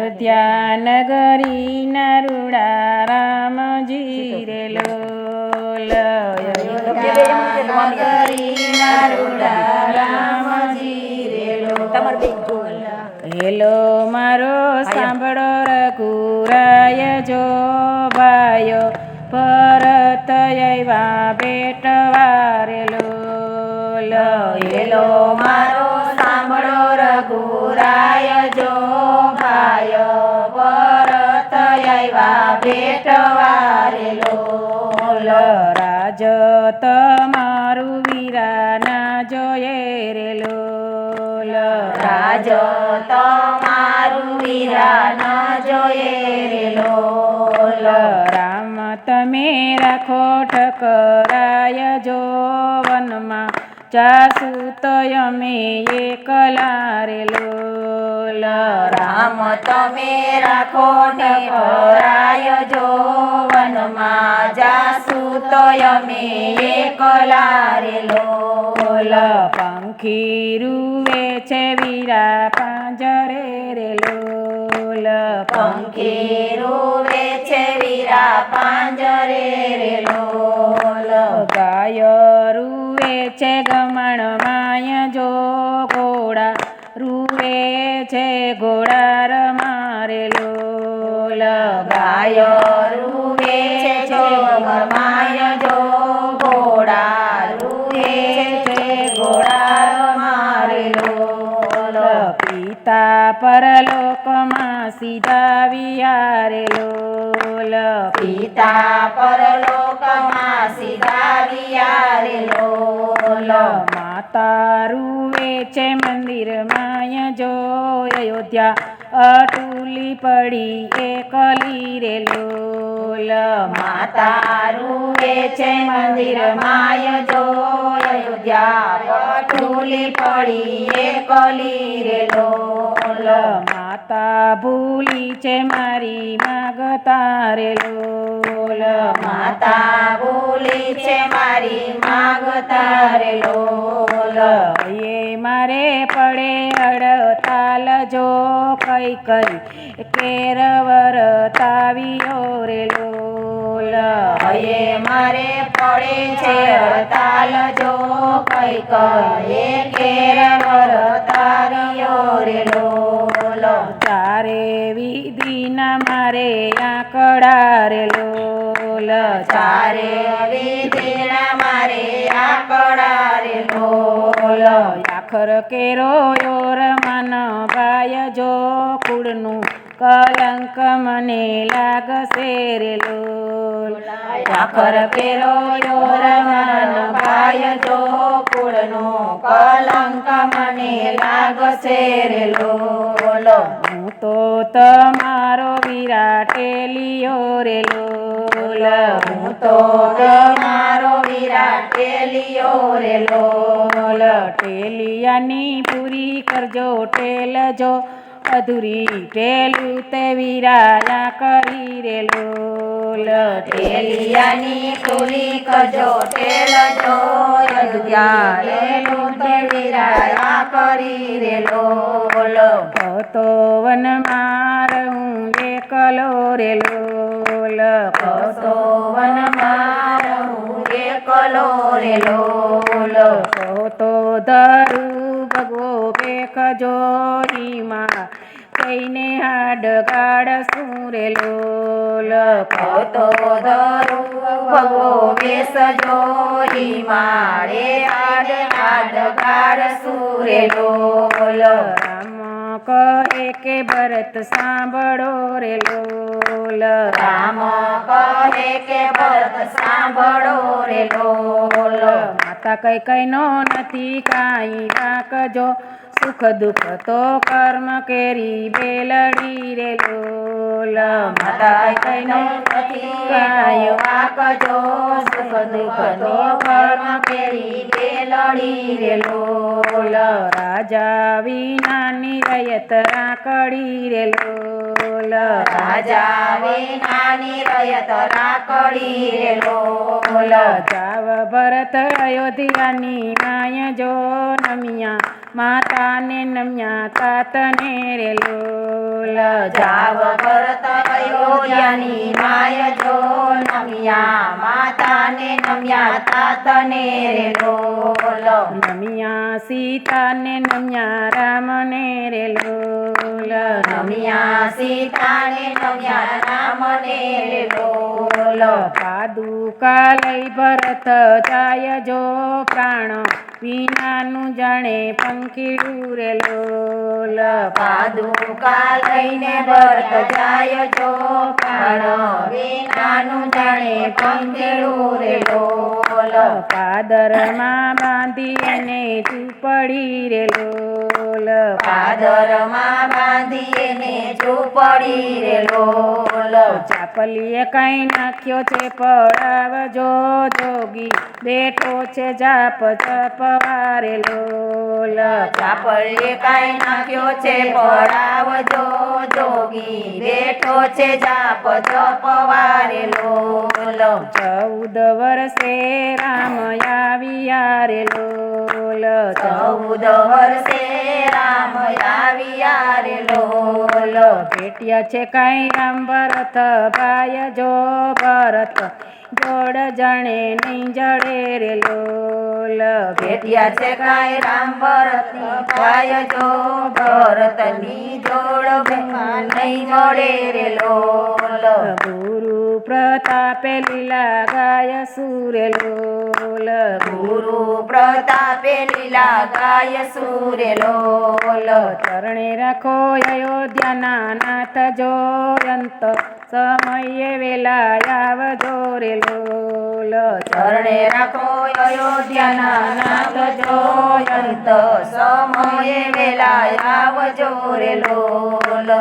અયોધ્યા નગરી નરુડા રામજી રે લોલ અયોધ્યા નગરી નરુડા રામજી રે લોલ હેલો મારો સાંભળો રઘુરાય જો ભાયો ભરત આવ્યા બેટવા રે લોલ હેલો મારો સાંભળો રઘુરાય જો ભાયો ભરત આવ્યા બેટવા રે લોલ રાજ તમારું વીરા ના જોયે રે લોલ રાજ તમારું વીરા ના જોયે રે લોલ રામ તમે રાખો ઠકરાય જો વનમાં જાસુ તો અમે એકલા રે લોલ રામ તમે રાખો ઠકરાય જો વનમાં જાસુ તો અમે એકલા રે લોલ પંખી રૂવે છે વીરા પાંજરે રે લોલ પંખી રૂવે છે વીરા પાંજરે રે લોલ ગાય રૂવે છે ગમણ માય જો ઘોડા રૂવે છે ઘોડા રમારે લોલ ગાય રૂવે છે ગમણ માય જો ઘોડા રૂવે છે ઘોડા રમારે લોલ પિતા પરલોકમાં સીધાવ્યા રે લોલ પિતા પરલોકમાં સીધાવ્યા રે લોલ માતા રૂવે છે મંદિર માય જો અયોધ્યા અટુલી પડી એકલી રે લોલ માતા રૂવે છે મંદિર માય જો અયોધ્યા અટુલી પડી એકલી રે લોલ માતા ભૂલી છે મારી માગતા રે લોલ માતા ભૂલી છે મારી માગતા રે લોલ એ મારે પડે અડતાલ જો કઈ કઈ કેરવર તાવ્યો રે લોલ એ મારે પડે છે અડતાલ જો કઈ કઈ કેરવર તાવ્યો રે લોલ ચારે વિધિના મારે આંકડા રે લોલ ચારે વિધિના મારે આંકડા રે લોલ આખર કેરો યોર મન ભાય જો કુળનું કલંક મને લાગશે રે લોલ આખર કેરો યોર મન ભાય જો કુળનું કલંક મને લાગશે રે લોલ હું તો તમારો વિરાટેલિયો રે લોલ હું તો તમારો વિરાટેલિયો રે લોલ ટેલિયાની પૂરી કરજો ટેલજો અધૂરી ટેલું તે વિરાયા કરી રે લોલ ટેલિયાની પૂરી કરજો ટેલજો અધૂરી તે વિરાયા કરી રે લોલ તો વન માર હું એકલો રે લોલ તો વન માર હું એકલો રે લોલ તો ધરું ભગવો બેખજો ઈમાં કઈને હાડ ગાડ શું રે લોલ તો ધરું ભગવો બેસજો ઈમાડે હાડ હાડ ગાડ શું રે લોલ કહે કે ભરત સાંભળો રે લોલ રામ કહે કે ભરત સાંભળો રે લોલ માતા કઈ કઈ નો નથી કાંઈ રાખજો સુખ દુઃખ તો કર્મ કેરી બેલડી રે લોલ માતા કઈ કઈ નો નથી કાંઈ રાખજો સુખ દુઃખ તો કર્મ કેરી બેલડી રે લોલ રાજા વિનાની રયત રાખડી રે લોલ રાજા વિનાની રયત રાખડી રે લોલ જાવ ભરત અયોધ્યાની માય જો નમિયા માતાને નમ્યા તાતને રે લોલ જાવ ભરત અયોધ્યાની માય જો નમ્યા માતાને નમ્યા તાતને રે લોલ નમ્યા સીતાને નમ્યા રામને રે લોલ નમ્યા સીતાને નમ્યા રામને રે લોલ પાદુકા લઈ ભરત જાય જો પ્રાણ વિનાનું જાણે પંખીડું રે લોલ પાદુકા લઈને ભરત જાય જો પ્રાણ વિનાનું જાણે પંખીડું રે લોલ પાદરમાં બાંધી એને ઝૂંપડી રે લોલ પાદરમાં બાંધીને ઝૂંપડી રે લોલ ચાપલીએ કઈ નાખ્યો છે પડાવજો જોગી બેઠો છે જાપ ચપવારે લોલ ચાપલીએ કાંઈ નાખ્યો છે પડાવજો જોગી બેઠો છે જાપ જપવારે લોલ 14 વર્ષે રામ આવ્યા રે લોલ 14 વર્ષે રામ આવ્યા રે લોલ ભેટ્યા છે કઈ રામ ભરત ભાઈ જો ભરત જોડ જાણે નહીં જડે રે લોલ ભેટ્યા છે કાંઈ રામ ભરતની ભાઈ જો ભરતની જોડ નહીં જોડે રે લોલ ગુરુ પ્રતાપે લીલા ગાય સુરે લોલ ગુરુ પ્રતાપે લીલા ગાય સુરે લોલ ચરણે રાખો અયોધ્યાના નાથ જોયંત સમયે વેલા આવજો રે લોલ ચરણે રાખો અયોધ્યાના નાથ જોયંત સમયે વેલા આવજો રે લોલ